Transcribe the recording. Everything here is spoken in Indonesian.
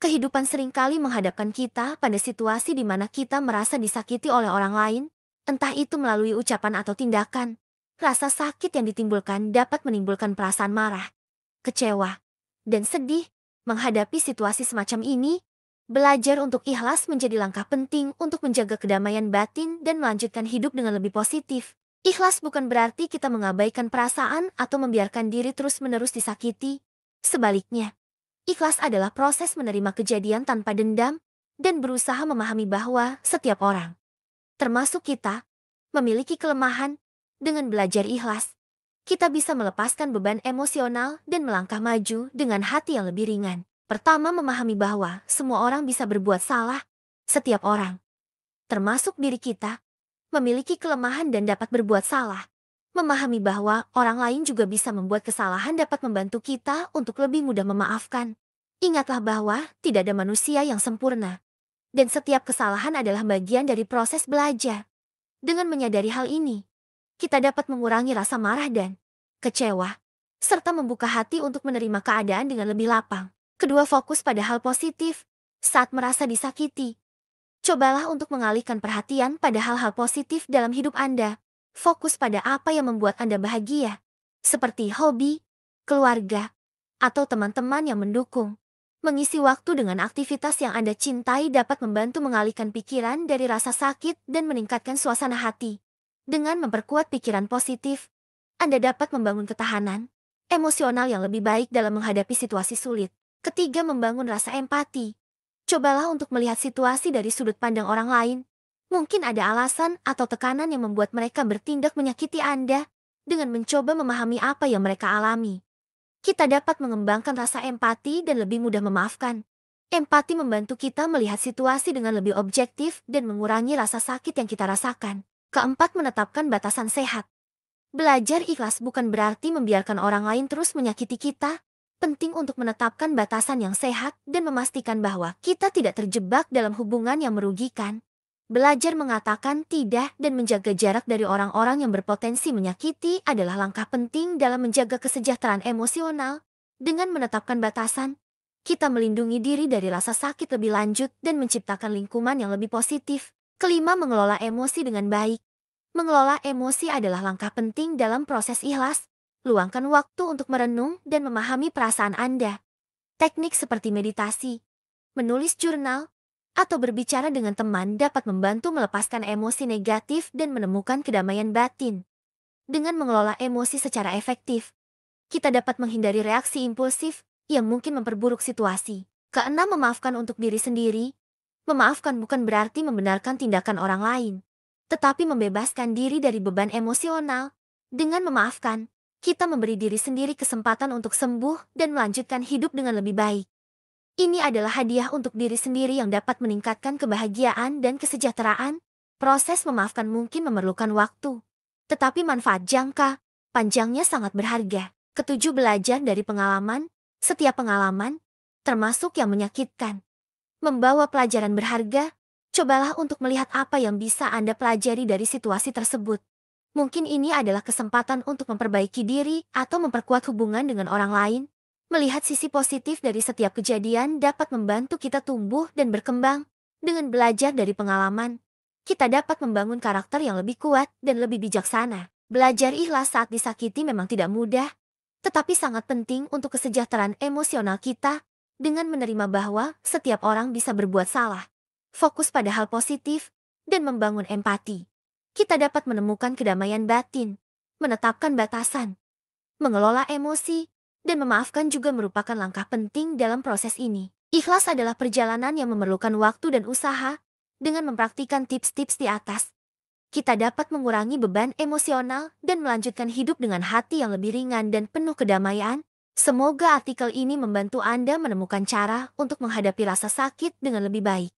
Kehidupan seringkali menghadapkan kita pada situasi di mana kita merasa disakiti oleh orang lain, entah itu melalui ucapan atau tindakan. Rasa sakit yang ditimbulkan dapat menimbulkan perasaan marah, kecewa, dan sedih. Menghadapi situasi semacam ini, belajar untuk ikhlas menjadi langkah penting untuk menjaga kedamaian batin dan melanjutkan hidup dengan lebih positif. Ikhlas bukan berarti kita mengabaikan perasaan atau membiarkan diri terus-menerus disakiti. Sebaliknya, ikhlas adalah proses menerima kejadian tanpa dendam dan berusaha memahami bahwa setiap orang, termasuk kita, memiliki kelemahan. Dengan belajar ikhlas, kita bisa melepaskan beban emosional dan melangkah maju dengan hati yang lebih ringan. Pertama, memahami bahwa semua orang bisa berbuat salah. Setiap orang, termasuk diri kita, memiliki kelemahan dan dapat berbuat salah. Memahami bahwa orang lain juga bisa membuat kesalahan dapat membantu kita untuk lebih mudah memaafkan. Ingatlah bahwa tidak ada manusia yang sempurna, dan setiap kesalahan adalah bagian dari proses belajar. Dengan menyadari hal ini, kita dapat mengurangi rasa marah dan kecewa, serta membuka hati untuk menerima keadaan dengan lebih lapang. Kedua, fokus pada hal positif. Saat merasa disakiti, cobalah untuk mengalihkan perhatian pada hal-hal positif dalam hidup Anda. Fokus pada apa yang membuat Anda bahagia, seperti hobi, keluarga, atau teman-teman yang mendukung. Mengisi waktu dengan aktivitas yang Anda cintai dapat membantu mengalihkan pikiran dari rasa sakit dan meningkatkan suasana hati. Dengan memperkuat pikiran positif, Anda dapat membangun ketahanan emosional yang lebih baik dalam menghadapi situasi sulit. Ketiga, membangun rasa empati. Cobalah untuk melihat situasi dari sudut pandang orang lain. Mungkin ada alasan atau tekanan yang membuat mereka bertindak menyakiti Anda. Dengan mencoba memahami apa yang mereka alami, kita dapat mengembangkan rasa empati dan lebih mudah memaafkan. Empati membantu kita melihat situasi dengan lebih objektif dan mengurangi rasa sakit yang kita rasakan. Keempat, menetapkan batasan sehat. Belajar ikhlas bukan berarti membiarkan orang lain terus menyakiti kita. Penting untuk menetapkan batasan yang sehat dan memastikan bahwa kita tidak terjebak dalam hubungan yang merugikan. Belajar mengatakan tidak dan menjaga jarak dari orang-orang yang berpotensi menyakiti adalah langkah penting dalam menjaga kesejahteraan emosional. Dengan menetapkan batasan, kita melindungi diri dari rasa sakit lebih lanjut dan menciptakan lingkungan yang lebih positif. Kelima, mengelola emosi dengan baik. Mengelola emosi adalah langkah penting dalam proses ikhlas. Luangkan waktu untuk merenung dan memahami perasaan Anda. Teknik seperti meditasi, menulis jurnal, atau berbicara dengan teman dapat membantu melepaskan emosi negatif dan menemukan kedamaian batin. Dengan mengelola emosi secara efektif, kita dapat menghindari reaksi impulsif yang mungkin memperburuk situasi. Keenam, memaafkan untuk diri sendiri. Memaafkan bukan berarti membenarkan tindakan orang lain, tetapi membebaskan diri dari beban emosional. Dengan memaafkan, kita memberi diri sendiri kesempatan untuk sembuh dan melanjutkan hidup dengan lebih baik. Ini adalah hadiah untuk diri sendiri yang dapat meningkatkan kebahagiaan dan kesejahteraan. Proses memaafkan mungkin memerlukan waktu, tetapi manfaat jangka panjangnya sangat berharga. Ketujuh, belajar dari pengalaman. Setiap pengalaman, termasuk yang menyakitkan, membawa pelajaran berharga. Cobalah untuk melihat apa yang bisa Anda pelajari dari situasi tersebut. Mungkin ini adalah kesempatan untuk memperbaiki diri atau memperkuat hubungan dengan orang lain. Melihat sisi positif dari setiap kejadian dapat membantu kita tumbuh dan berkembang. Dengan belajar dari pengalaman, kita dapat membangun karakter yang lebih kuat dan lebih bijaksana. Belajar ikhlas saat disakiti memang tidak mudah, tetapi sangat penting untuk kesejahteraan emosional kita. Dengan menerima bahwa setiap orang bisa berbuat salah, fokus pada hal positif, dan membangun empati, kita dapat menemukan kedamaian batin. Menetapkan batasan, mengelola emosi, dan memaafkan juga merupakan langkah penting dalam proses ini. Ikhlas adalah perjalanan yang memerlukan waktu dan usaha. Dengan mempraktikkan tips-tips di atas, kita dapat mengurangi beban emosional dan melanjutkan hidup dengan hati yang lebih ringan dan penuh kedamaian. Semoga artikel ini membantu Anda menemukan cara untuk menghadapi rasa sakit dengan lebih baik.